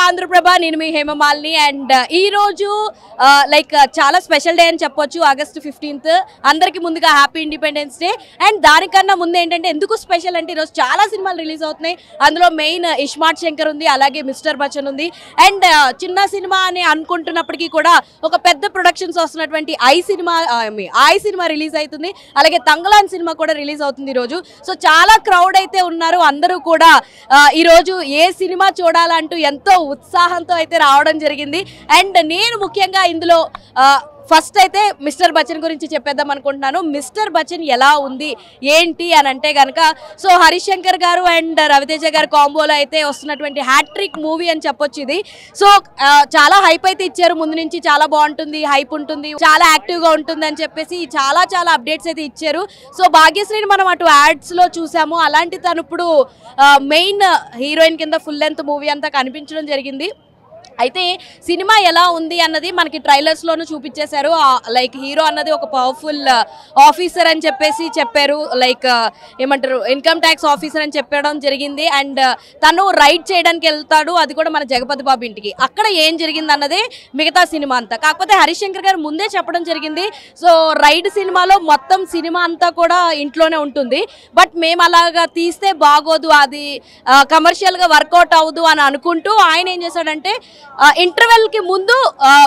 ఆంధ్రప్రభ నేను మీ హేమమాలిని అండ్ ఈ రోజు లైక్ చాలా స్పెషల్ డే అని చెప్పొచ్చు. ఆగస్ట్ 15th అందరికి ముందుగా హ్యాపీ ఇండిపెండెన్స్ డే. అండ్ దానికన్నా ముందు ఏంటంటే ఎందుకు స్పెషల్ అంటే ఈరోజు చాలా సినిమాలు రిలీజ్ అవుతున్నాయి. అందులో మెయిన్ ఇస్మార్ట్ శంకర్ ఉంది, అలాగే మిస్టర్ బచ్చన్ ఉంది. అండ్ చిన్న సినిమా అని అనుకుంటున్నప్పటికీ కూడా ఒక పెద్ద ప్రొడక్షన్స్ వస్తున్నటువంటి ఐ సినిమా రిలీజ్ అవుతుంది. అలాగే తంగలాన్ సినిమా కూడా రిలీజ్ అవుతుంది ఈరోజు. సో చాలా క్రౌడ్ అయితే ఉన్నారు. అందరూ కూడా ఈరోజు ఏ సినిమా చూడాలంటూ ఎంతో ఉత్సాహంతో అయితే రావడం జరిగింది. అండ్ నేను ముఖ్యంగా ఇందులో ఫస్ట్ అయితే మిస్టర్ బచ్చన్ గురించి చెప్పేద్దాం అనుకుంటున్నాను. మిస్టర్ బచ్చన్ ఎలా ఉంది ఏంటి అని అంటే కనుక సో హరీష్ శంకర్ గారు అండ్ రవితేజ గారు కాంబోలో అయితే వస్తున్నటువంటి హ్యాట్రిక్ మూవీ అని చెప్పొచ్చు ఇది. సో చాలా హైప్ అయితే ఇచ్చారు. ముందు నుంచి చాలా బాగుంటుంది, హైప్ ఉంటుంది, చాలా యాక్టివ్గా ఉంటుంది అని చెప్పేసి చాలా అప్డేట్స్ అయితే ఇచ్చారు. సో భాగ్యశ్రీని మనం అటు యాడ్స్లో చూసాము. అలాంటి తను ఇప్పుడు మెయిన్ హీరోయిన్ కింద ఫుల్ లెంత్ మూవీ అంతా కనిపించడం జరిగింది. అయితే సినిమా ఎలా ఉంది అన్నది మనకి ట్రైలర్స్లోనూ చూపించేశారు. లైక్ హీరో అన్నది ఒక పవర్ఫుల్ ఆఫీసర్ అని చెప్పేసి చెప్పారు. లైక్ ఏమంటారు ఇన్కమ్ ట్యాక్స్ ఆఫీసర్ అని చెప్పడం జరిగింది. అండ్ తను రైడ్ చేయడానికి వెళ్తాడు, అది కూడా మన జగపతి బాబు ఇంటికి. అక్కడ ఏం జరిగింది అన్నదే మిగతా సినిమా అంతా. కాకపోతే హరీష్ శంకర్ గారు ముందే చెప్పడం జరిగింది. సో రైడ్ సినిమాలో మొత్తం సినిమా అంతా కూడా ఇంట్లోనే ఉంటుంది, బట్ మేము అలాగా తీస్తే బాగోదు, అది కమర్షియల్గా వర్కౌట్ అవ్వదు అని అనుకుంటూ ఆయన ఏం చేశాడంటే ఇంటర్వెల్ కి ముందు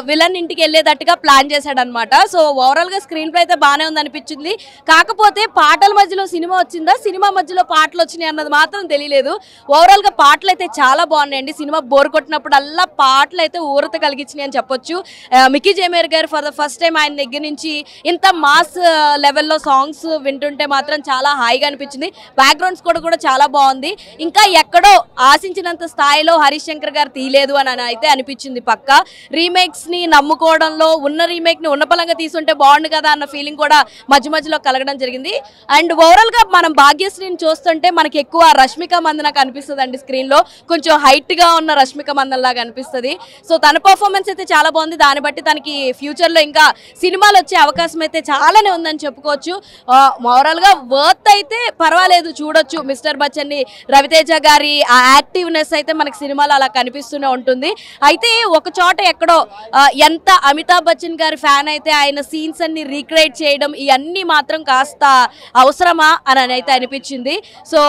విలన్ ఇంటికి వెళ్ళేటట్టుగా ప్లాన్ చేశాడనమాట. సో ఓవరాల్ గా స్క్రీన్ ప్లే అయితే బాగానే ఉంది అనిపించింది. కాకపోతే పాటల మధ్యలో సినిమా వచ్చిందా, సినిమా మధ్యలో పాటలు వచ్చినాయి అన్నది మాత్రం తెలియలేదు. ఓవరాల్ గా పాటలు అయితే చాలా బాగున్నాయండి. సినిమా బోర్ కొట్టినప్పుడల్లా పాటలు అయితే ఊరత కలిగించినాయి అని చెప్పొచ్చు. మికీ జేమేర్ గారు ఫర్ ద ఫస్ట్ టైం ఆయన దగ్గర నుంచి ఇంత మాస్ లెవెల్లో సాంగ్స్ వింటుంటే మాత్రం చాలా హాయిగా అనిపించింది. బ్యాక్గ్రౌండ్ స్కోర్ కూడా చాలా బాగుంది. ఇంకా ఎక్కడో ఆశించినంత స్థాయిలో హరీష్ శంకర్ గారు తీయలేదు అని అయితే అనిపించింది. పక్క రీమేక్స్ ని నమ్ముకోవడంలో ఉన్న రీమేక్ ని ఉన్నపలంగా తీసుంటే బాగుండు కదా అన్న ఫీలింగ్ కూడా మధ్యలో కలగడం జరిగింది. అండ్ ఓవరాల్ గా మనం భాగ్యశ్రీని చూస్తుంటే మనకి ఎక్కువ రష్మిక మందన కనిపిస్తుంది అండి. స్క్రీన్ లో కొంచెం హైట్ గా ఉన్న రష్మిక మందన్ లాగా అనిపిస్తుంది. సో తన పర్ఫార్మెన్స్ అయితే చాలా బాగుంది. దాన్ని బట్టి తనకి ఫ్యూచర్ లో ఇంకా సినిమాలు వచ్చే అవకాశం అయితే చాలానే ఉందని చెప్పుకోవచ్చు. ఓవరాల్ గా వర్త్ అయితే పర్వాలేదు, చూడొచ్చు. మిస్టర్ బచ్చన్ ని రవితేజ గారి ఆ యాక్టివ్నెస్ అయితే మనకి సినిమాలో అలా కనిపిస్తూనే ఉంటుంది. అయితే ఒక చోట ఎక్కడో ఎంత అమితాబ్ బచ్చన్ గారి ఫ్యాన్ అయితే ఆయన సీన్స్ అన్ని రీక్రియేట్ చేయడం ఇవన్నీ మాత్రం కాస్త అవసరమా అని అయితే అనిపించింది. సో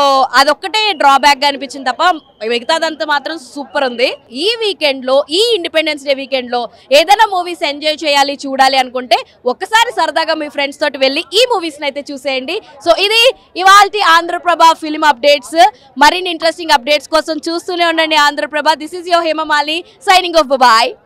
అదొక్కటే డ్రాబ్యాక్ గా అనిపించింది తప్ప మిగతాదంతా మాత్రం సూపర్ ఉంది. ఈ వీకెండ్ లో, ఈ ఇండిపెండెన్స్ డే వీకెండ్ లో ఏదైనా మూవీస్ ఎంజాయ్ చేయాలి, చూడాలి అనుకుంటే ఒక్కసారి సరదాగా మీ ఫ్రెండ్స్ తోటి వెళ్ళి ఈ మూవీస్ అయితే చూసేయండి. సో ఇది ఇవాల్టి ఆంధ్రప్రభ ఫిలిం అప్డేట్స్. మరిన్ని ఇంట్రెస్టింగ్ అప్డేట్స్ కోసం చూస్తూనే ఉండండి Andhra Prabha. This is your Hema Malini signing off. Bye bye.